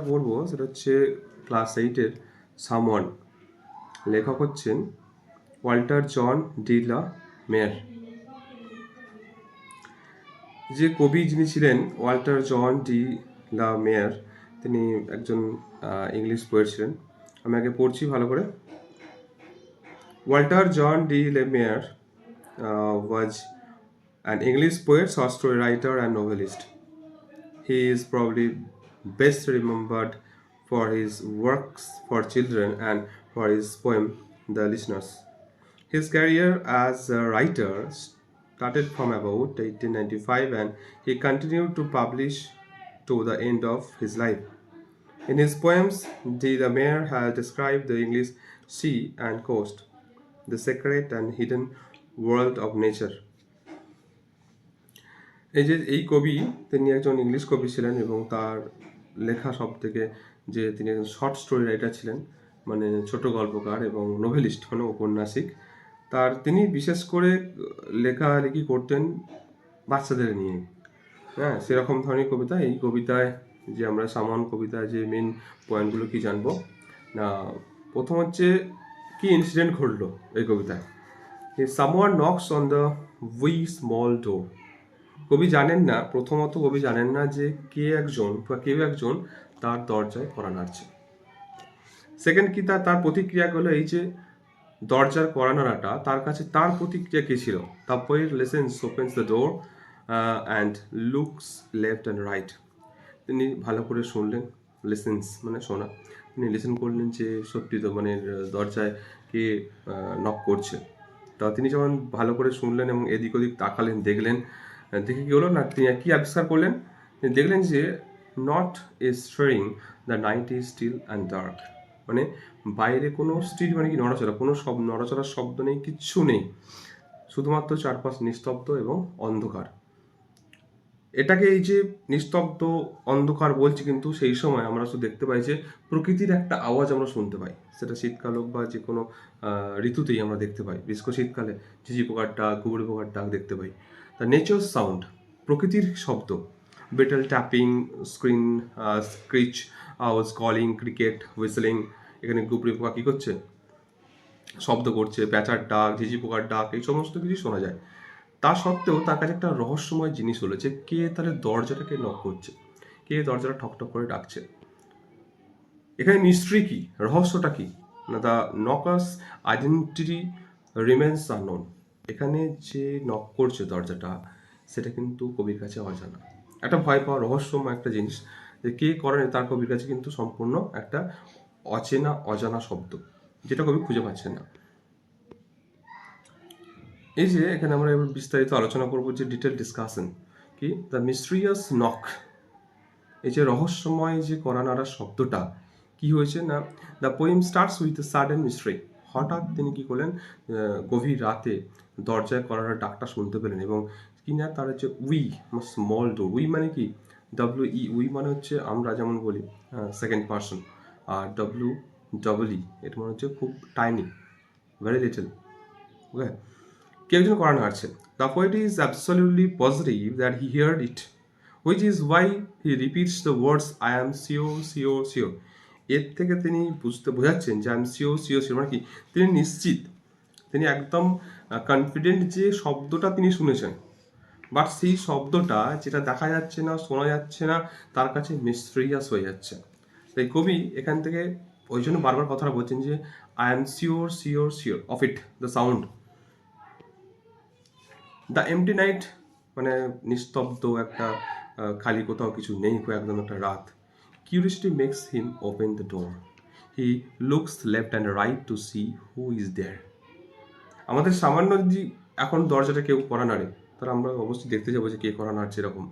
পড়বো সেটা হচ্ছে ক্লাস 8-এর সামওয়ান। লেখক হচ্ছেন ওয়াল্টার জন ডি লা মেয়ার। যে কবি যিনি ছিলেন ওয়াল্টার জন ডি লা মেয়ার, তিনি একজন ইংলিশ পোয়েট ছিলেন। আমি আগে পড়ছি ভালো করে। Walter John de la mower was an English poet, short story writer, and novelist. He is probably best remembered for his works for children and for his poem The Listeners. His career as a writer started from about 1895 and he continued to publish to the end of his life. In his poems, de la Mare has described the English sea and coast, the secret and hidden world of nature. এই কবি, তিনি একজন English কবি ছিলেন এবং তার লেখা সব থেকে যে তিনি একজন শর্ট স্টোরি রাইটার ছিলেন, মানে ছোট গল্পকার এবং নোভেলিস্ট, মানে ঔপন্যাসিক। তিনি বিশেষ করে লেখালেখি করতেন বাচ্চাদের নিয়ে। হ্যাঁ, সেরকম ধরনের কবিতা। এই কবিতায় যে আমরা সামওয়ান কবিতায় যে মেন পয়েন্টগুলো কি জানবো না, প্রথম হচ্ছে কি ইনসিডেন্ট ঘটলো এই কবিতায়। Someone knocks on the wee small door. কবি জানেন না, প্রথমত কবি জানেন না যে কেউ একজন তার দরজায় কড়া নাড়ছে। সেকেন্ড কি তার প্রতিক্রিয়া হলো এই যে দরজার কড়া নাড়াটা, তার কাছে তার প্রতিক্রিয়া কি ছিল। The poet listens, opens the door and looks left and right. তিনি ভালো করে শুনলেন, লিসেন্স মানে শোনা। তিনি লিসেন করলেন যে সত্যি তো মানে দরজায় কে নক করছে। তা তিনি যখন ভালো করে শুনলেন এবং এদিক ওদিক তাকালেন, দেখলেন, দেখে কি হলো না, তিনি কি আবিষ্কার করলেন, তিনি দেখলেন যে not is stirring, the night is steel and dark. মানে বাইরে কোনো স্টিল মানে কি নড়াচড়া, কোনো নড়াচড়ার শব্দ নেই, কিচ্ছু নেই, শুধুমাত্র চারপাশ নিস্তব্ধ এবং অন্ধকার। এটাকে এই যে নিস্তব্ধ অন্ধকার বলছি, কিন্তু সেই সময় আমরা শুধু দেখতে পাই যে প্রকৃতির একটা আওয়াজ আমরা শুনতে পাই। সেটা শীতকাল হোক বা যে কোনো ঋতুতেই আমরা দেখতে পাই। বিশেষ করে শীতকালে ঝিঝি পোকার ডাক, গুবরে পোকার ডাক দেখতে পাই। দ্য নেচার সাউন্ড, প্রকৃতির শব্দ। বেটেল ট্যাপিং, স্ক্রিচ, আওয়াজ, কলিং, ক্রিকেট, হুইসেলিং। এখানে গুবরে পোকা কী করছে, শব্দ করছে, প্যাঁচার ডাক, ঝিঝি পোকার ডাক, এই সমস্ত কিছু শোনা যায়। তা সত্ত্বেও তার কাছে একটা রহস্যময় জিনিস হলো যে কে তাহলে দরজাটাকে নক করছে, কে দরজাটা ঠকঠক করে ডাকছে। এখানে মিস্ট্রি কি, রহস্যটা কি না, দ্য নকার্স আইডেন্টিটি রিমেন্স আননোন। এখানে যে নক করছে দরজাটা, সেটা কিন্তু কবির কাছে অজানা। একটা ভয় পাওয়া রহস্যময় একটা জিনিস, যে কে করে তার কবির কাছে কিন্তু সম্পূর্ণ একটা অজানা শব্দ, যেটা কবি খুঁজে পাচ্ছেন না। এই যে এখানে আমরা এবার বিস্তারিত আলোচনা করবো যে ডিটেল ডিসকাশন কি, দ্য মিস্ট্রিয়াস নক। এই যে রহস্যময় যে কড়া নাড়ার শব্দটা কি হয়েছে না, the poem starts with a sudden mystery. হঠাৎ তিনি কি করলেন, গভীর রাতে দরজায় কড়া নাড়ার ডাকটা শুনতে পেলেন এবং কি না, তার হচ্ছে উই স্মল ডোর। উই মানে কি, উই মানে হচ্ছে আমরা যেমন বলি সেকেন্ড পার্সন, আর এটা মানে হচ্ছে খুব টাইনি, ভেরি লিটল। ওকে, কেউ একজন কড়া নাড়ছে। The poet is absolutely positive that he heard it, which is why he repeats the words I am sure sure sure. এর থেকে তিনি বোঝাচ্ছেন যে I am sure sure sure মানে কি, তিনি নিশ্চিত, তিনি একদম কনফিডেন্ট যে শব্দটা তিনি শুনেছেন, বাট সেই শব্দটা যেটা দেখা যাচ্ছে না, শোনা যাচ্ছে না, তার কাছে মিস্টেরিয়াস হয়ে যাচ্ছে। তাই কবি এখান থেকে ওই জন্য বারবার কথাটা বলছেন যে I am sure sure sure of it, the sound. The MT night মানে নিস্তব্ধ একটা খালি, কোথাও কিছু নেই, একদম একটা রাত। Curiosity makes him open the door, he looks left and right to see who is there. আমাদের সামান্য যদি এখন দরজাটা কেউ কড়া নাড়ে, তাহলে আমরা অবশ্যই দেখতে যাবো যে কে কড়া নাড়ছে। এরকম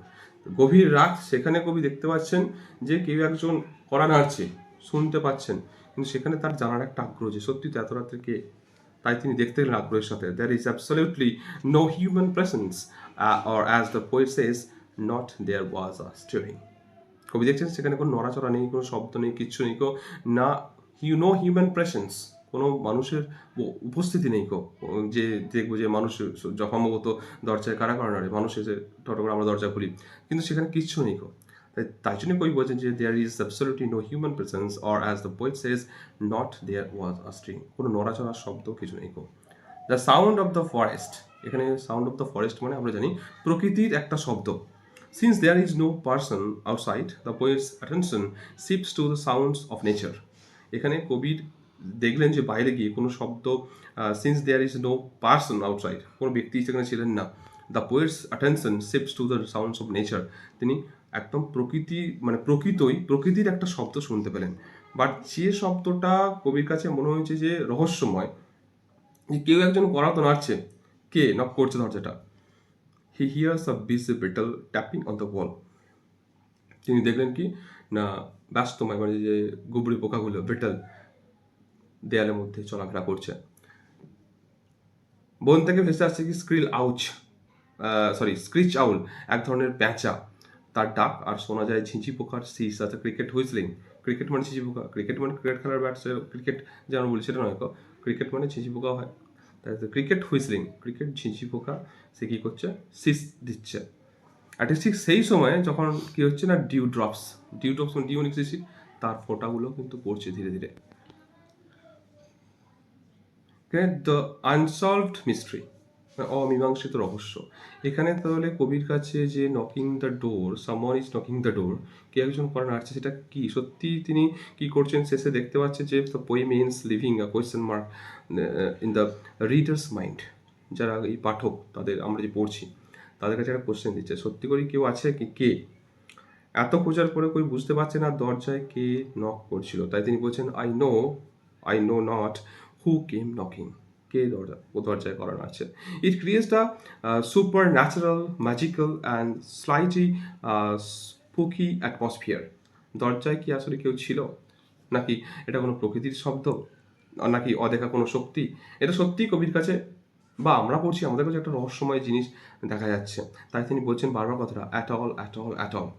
গভীর রাত, সেখানে কবি দেখতে পাচ্ছেন যে কেউ একজন কড়া নাড়ছে, শুনতে পাচ্ছেন, কিন্তু সেখানে তার জানার একটা আগ্রহ যে সত্যি তো এত রাত্রে কে। তাই তিনি দেখতে গেলেন আগ্রহের সাথে। There is absolutely no human presence, or as the poet says, not there was a stirring. কবি দেখছেন সেখানে কোনো নড়াচড়া নেই, কোনো শব্দ নেই, কিচ্ছু নেই, না নো হিউম্যান প্রেজেন্স, কোনো মানুষের উপস্থিতি নেই। যে দেখবো যে মানুষ যখন মতো দরজায় কারা নাড়ে, মানুষ এসে টোটো করে আমরা দরজা খুলি, কিন্তু সেখানে কিচ্ছু নেই। তাই জন্য কবি বলছেন যে there is absolutely no human presence, or as the poet says, not there was a stirring, কোনো নড়াচড়ার শব্দ কিছু নেই গো। The sound of the forest, এখানে সাউন্ড অফ দ্য ফরেস্ট মানে আমরা জানি প্রকৃতির একটা শব্দ। Since there is no person outside, the poet's attention shifts to the sounds of nature. এখানে কবির দেখলেন যে বাইরে গিয়ে কোনো শব্দ, since there is no person outside, কোনো ব্যক্তি সেখানে ছিলেন না, the poet's attention shifts to the sounds of nature, তিনি একদম প্রকৃতি মানে প্রকৃতির একটা শব্দ শুনতে পেলেন। বাট যে শব্দটা কবির কাছে মনে হয়েছে যে রহস্যময়, যে কেউ একজন করা তো নাড়ছে, কে নক করছে দরজাটা, he hears a busy beetle tapping on the wall. তিনি দেখলেন কি না ব্যস্তময় মানে যে গুবরি পোকাগুলো বিটল দেয়ালের মধ্যে চলাফেরা করছে। বন থেকে ভেসে আসছে কি স্ক্রিচ আউল, এক ধরনের প্যাঁচা, তার ডাক, আর শোনা যায় ঝিঁঝি পোকার শীষ, আছে ক্রিকেট হুইসলিং। ক্রিকেট মানে ঝিঁঝি পোকা, ক্রিকেট মানে ক্রিকেট খেলার ব্যাট, ক্রিকেট যেমন বলি সেটা নয়, ক্রিকেট মানে ঝিঁঝি পোকা হয়, তাই ক্রিকেট হুইসলিং, ক্রিকেট ঝিঁঝি পোকা সে কী করছে, শীষ দিচ্ছে। আর ঠিক সেই সময়ে যখন কী হচ্ছে না, ডিউ ড্রপস মানে ডিউনিক শিশির, তার ফোঁটাগুলো কিন্তু পড়ছে ধীরে ধীরে। দ্য আনসলভড মিস্ট্রি, অমীমাংসিত রহস্য। এখানে তাহলে কবির কাছে যে knocking the door, someone is knocking the door, কে একজন করে নাড়ছে, সেটা কি সত্যি তিনি কি করছেন, শেষে দেখতে পাচ্ছে যে the poem is living a question mark in the readers mind. যারা এই পাঠক, তাদের আমরা যে পড়ছি তাদের কাছে একটা কোশ্চেন দিচ্ছে, সত্যি করে কেউ আছে কি, কে? এত খোঁজার পরে কই বুঝতে পারছে না দরজায় কে নক করছিল, তাই তিনি বলছেন I know not who came knocking, কে দরজায় করানো আছে। It creates the supernatural, magical and slightly spooky atmosphere. দরজায় কি আসলে কেউ ছিল, নাকি এটা কোনো প্রকৃতির শব্দ, নাকি অদেখা কোনো শক্তি? এটা সত্যিই কবির কাছে বা আমরা পড়ছি আমাদের কাছে একটা রহস্যময় জিনিস দেখা যাচ্ছে। তাই তিনি বলছেন বারবার কথাটা, at all at all at all.